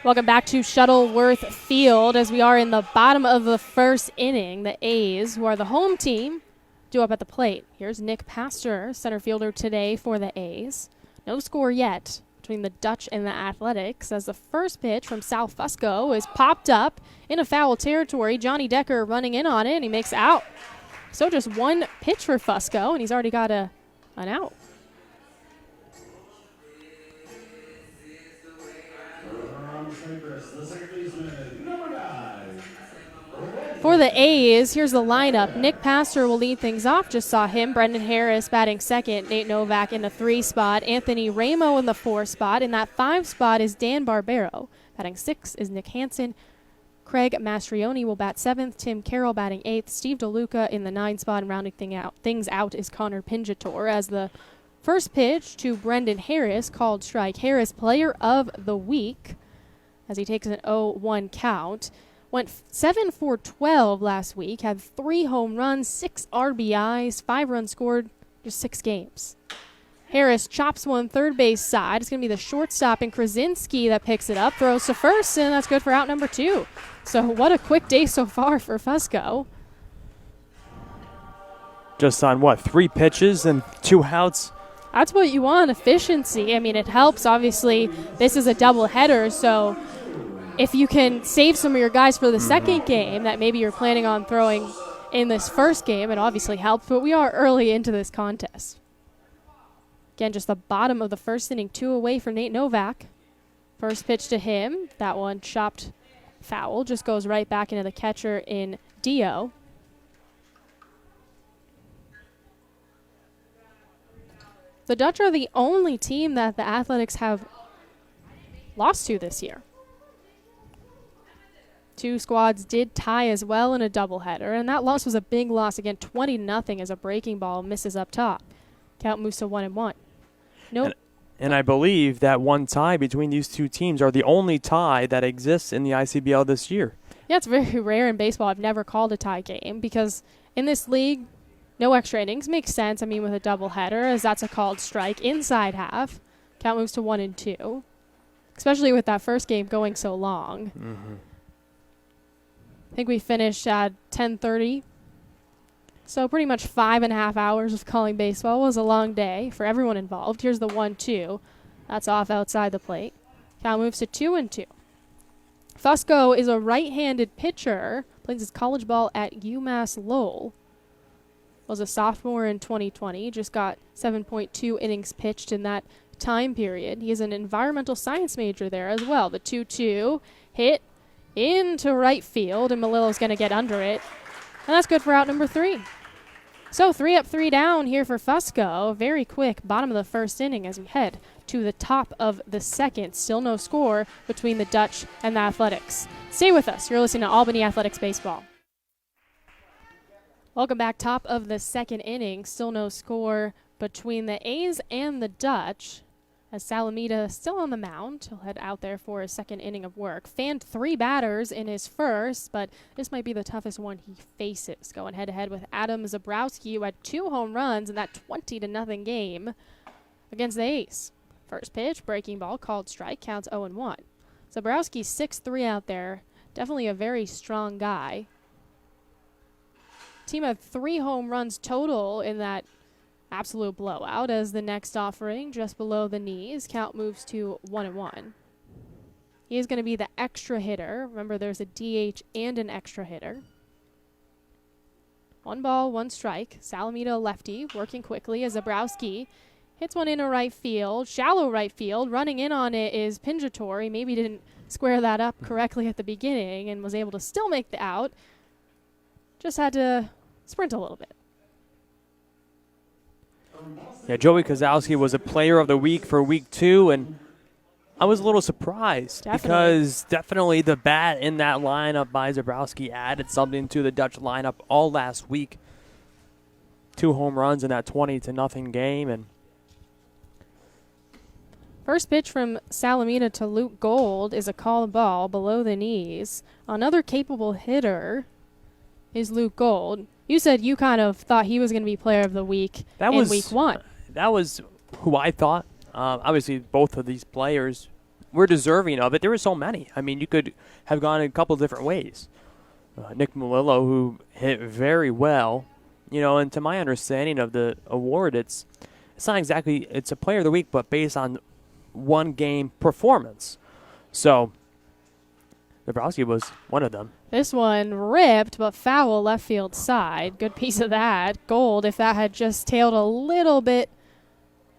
Welcome back to Shuttleworth Field as we are in the bottom of the first inning. The A's, who are the home team, due up at the plate. Here's Nick Pastor, center fielder today for the A's. No score yet between the Dutch and the Athletics as the first pitch from Sal Fusco is popped up in a foul territory. Johnny Decker running in on it, and he makes out. So just one pitch for Fusco, and he's already got an out. For the A's, here's the lineup. Nick Pastor will lead things off. Just saw him. Brendan Harris batting second. Nate Novak in the 3 spot. Anthony Ramo in the 4 spot. In that 5 spot is Dan Barbero. Batting 6 is Nick Hansen. Craig Mastrioni will bat 7th. Tim Carroll batting 8th. Steve DeLuca in the 9 spot. And rounding things out is Connor Pinjator as the first pitch to Brendan Harris called strike. Harris, player of the week, as he takes an 0-1 count. Went 7 for 12 last week, had 3 home runs, 6 RBIs, 5 runs scored, just 6 games. Harris chops one third base side. It's going to be the shortstop in Krasinski that picks it up, throws to first, and that's good for out number 2. So what a quick day so far for Fusco. Just on, 3 pitches and 2 outs? That's what you want, efficiency. I mean, it helps. Obviously, this is a doubleheader, so if you can save some of your guys for the second game that maybe you're planning on throwing in this first game, it obviously helps, but we are early into this contest. Again, just the bottom of the first inning, 2 away from Nate Novak. First pitch to him, that one chopped foul, just goes right back into the catcher in Dio. The Dutch are the only team that the Athletics have lost to this year. 2 squads did tie as well in a doubleheader, and that loss was a big loss. Again, 20-0 as a breaking ball misses up top. Count moves to 1-1. Nope. And I believe that one tie between these 2 teams are the only tie that exists in the ICBL this year. Yeah, it's very rare in baseball. I've never called a tie game because in this league, no extra innings makes sense. I mean, with a doubleheader, as that's a called strike inside half. Count moves to 1-2, especially with that first game going so long. Mm-hmm. I think we finished at 10:30. So pretty much 5.5 hours of calling baseball. It was a long day for everyone involved. Here's the 1-2. That's off outside the plate. Count moves to 2-2. Fusco is a right-handed pitcher. Plays his college ball at UMass Lowell. Was a sophomore in 2020. Just got 7.2 innings pitched in that time period. He is an environmental science major there as well. The 2-2 hit into right field, and Melillo's going to get under it. And that's good for out number 3. So 3 up, 3 down here for Fusco. Very quick bottom of the first inning as we head to the top of the second. Still no score between the Dutch and the Athletics. Stay with us. You're listening to Albany Athletics Baseball. Welcome back. Top of the second inning. Still no score between the A's and the Dutch. As Salamita still on the mound. He'll head out there for his second inning of work. Fanned 3 batters in his first, but this might be the toughest one he faces. Going head-to-head with Adam Zabrowski, who had 2 home runs in that 20-0 game against the A's. First pitch, breaking ball, called strike, counts 0-1. Zabrowski 6'3" out there. Definitely a very strong guy. Team had 3 home runs total in that absolute blowout as the next offering just below the knees. Count moves to 1-1. He is going to be the extra hitter. Remember, there's a DH and an extra hitter. 1 ball, 1 strike. Salamita lefty working quickly as Zabrowski hits one into right field. Shallow right field. Running in on it is Pinjator. He maybe didn't square that up correctly at the beginning and was able to still make the out. Just had to sprint a little bit. Yeah, Joey Kozlowski was a player of the week for week 2, and I was a little surprised because definitely the bat in that lineup by Zabrowski added something to the Dutch lineup all last week. 2 home runs in that 20-0 game. And first pitch from Salamita to Luke Gold is a called ball below the knees. Another capable hitter is Luke Gold. You said you kind of thought he was going to be player of the week in week 1. That was who I thought. Obviously, both of these players were deserving of it. There were so many. I mean, you could have gone a couple different ways. Nick Melillo, who hit very well, and to my understanding of the award, it's not exactly, it's a player of the week, but based on one game performance. So Dabrowski was one of them. This one ripped, but foul left field side. Good piece of that. Gold, if that had just tailed a little bit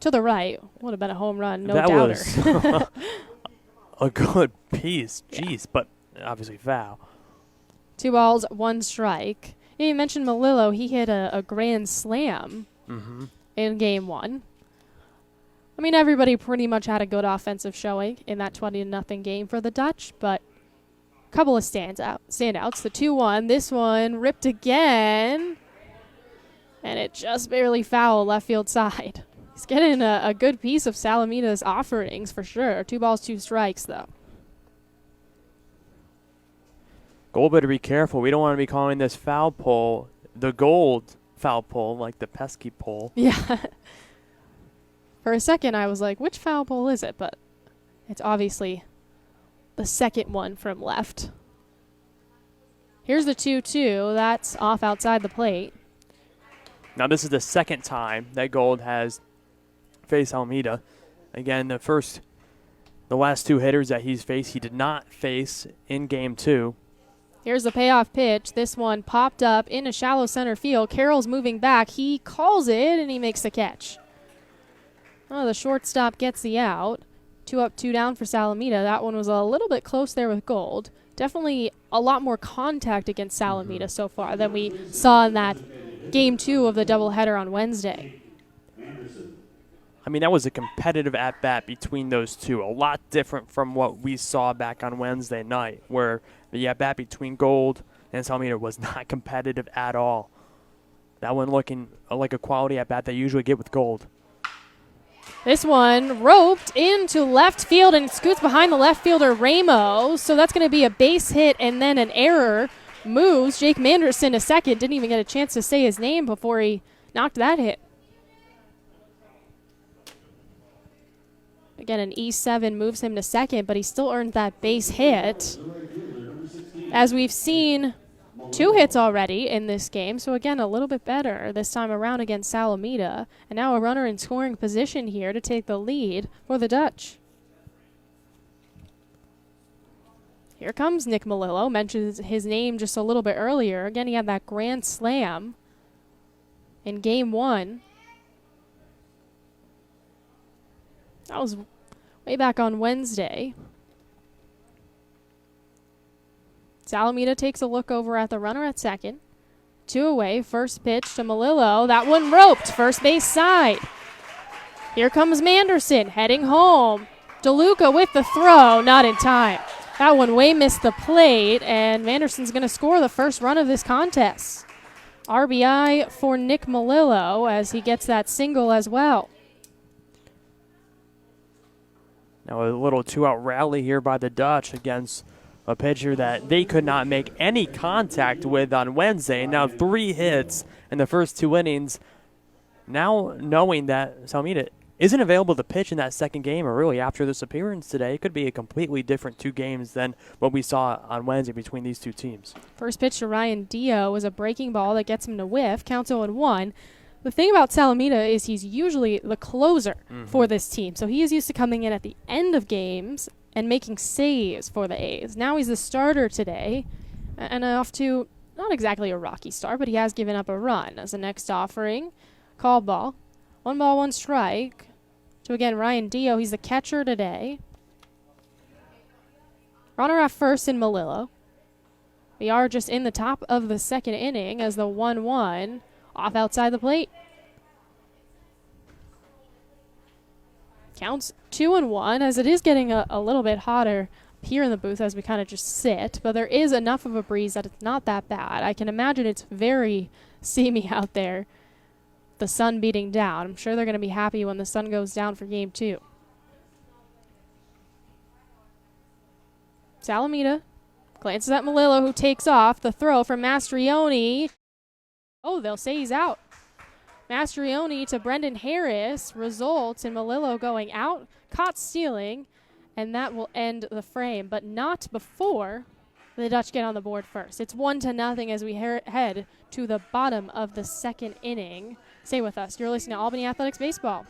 to the right, would have been a home run, no doubter. That was a good piece. Jeez, but obviously foul. 2 balls, 1 strike. You mentioned Melillo. He hit a grand slam in game 1. I mean, everybody pretty much had a good offensive showing in that 20-0 game for the Dutch, but a couple of standouts. The 2-1. This one ripped again, and it just barely foul left field side. He's getting a good piece of Salamita's offerings for sure. 2 balls, 2 strikes, though. Gold better be careful. We don't want to be calling this foul pole the gold foul pole, like the pesky pole. Yeah. For a second, I was like, which foul pole is it? But it's obviously the second one from left. Here's the 2-2. That's off outside the plate. Now, this is the second time that Gold has faced Almeida. Again, the last 2 hitters that he's faced, he did not face in game 2. Here's the payoff pitch. This one popped up in a shallow center field. Carroll's moving back. He calls it, and he makes the catch. Oh, the shortstop gets the out. 2 up, 2 down for Salamita. That one was a little bit close there with Gold. Definitely a lot more contact against Salamita so far than we saw in that game 2 of the doubleheader on Wednesday. I mean, that was a competitive at-bat between those two. A lot different from what we saw back on Wednesday night, where the at-bat between Gold and Salamita was not competitive at all. That one looking like a quality at-bat they usually get with Gold. This one roped into left field and scoots behind the left fielder, Ramos. So that's going to be a base hit and then an error. Moves Jake Manderson to second. Didn't even get a chance to say his name before he knocked that hit. Again, an E7 moves him to second, but he still earned that base hit. As we've seen 2 hits already in this game, so again, a little bit better this time around against Salamita. And now a runner in scoring position here to take the lead for the Dutch. Here comes Nick Melillo. Mentions his name just a little bit earlier. Again, he had that grand slam in game 1. That was way back on Wednesday. Salamita takes a look over at the runner at second. 2 away, first pitch to Melillo. That one roped, first base side. Here comes Manderson heading home. DeLuca with the throw, not in time. That one way missed the plate, and Manderson's going to score the first run of this contest. RBI for Nick Melillo as he gets that single as well. Now a little 2-out rally here by the Dutch against a pitcher that they could not make any contact with on Wednesday. Now 3 hits in the first 2 innings. Now knowing that Salamita isn't available to pitch in that second game, or really after this appearance today, it could be a completely different 2 games than what we saw on Wednesday between these 2 teams. First pitch to Ryan Dio is a breaking ball that gets him to whiff. Counts 0-1. The thing about Salamita is he's usually the closer for this team. So he is used to coming in at the end of games and making saves for the A's. Now he's the starter today, and off to not exactly a rocky start, but he has given up a run as the next offering. Call ball. 1 ball, 1 strike. To again Ryan Dio. He's the catcher today. Runner at first in Melillo. We are just in the top of the second inning as the 1-1 off outside the plate. Counts 2-1 as it is getting a little bit hotter here in the booth as we kind of just sit, but there is enough of a breeze that it's not that bad. I can imagine it's very steamy out there, the sun beating down. I'm sure they're going to be happy when the sun goes down for game 2. Salamita glances at Melillo, who takes off. The throw from Mastrioni. Oh, they'll say he's out. Mastrioni to Brendan Harris results in Melillo going out, caught stealing, and that will end the frame, but not before the Dutch get on the board first. It's 1-0 as we head to the bottom of the second inning. Stay with us. You're listening to Albany Athletics Baseball.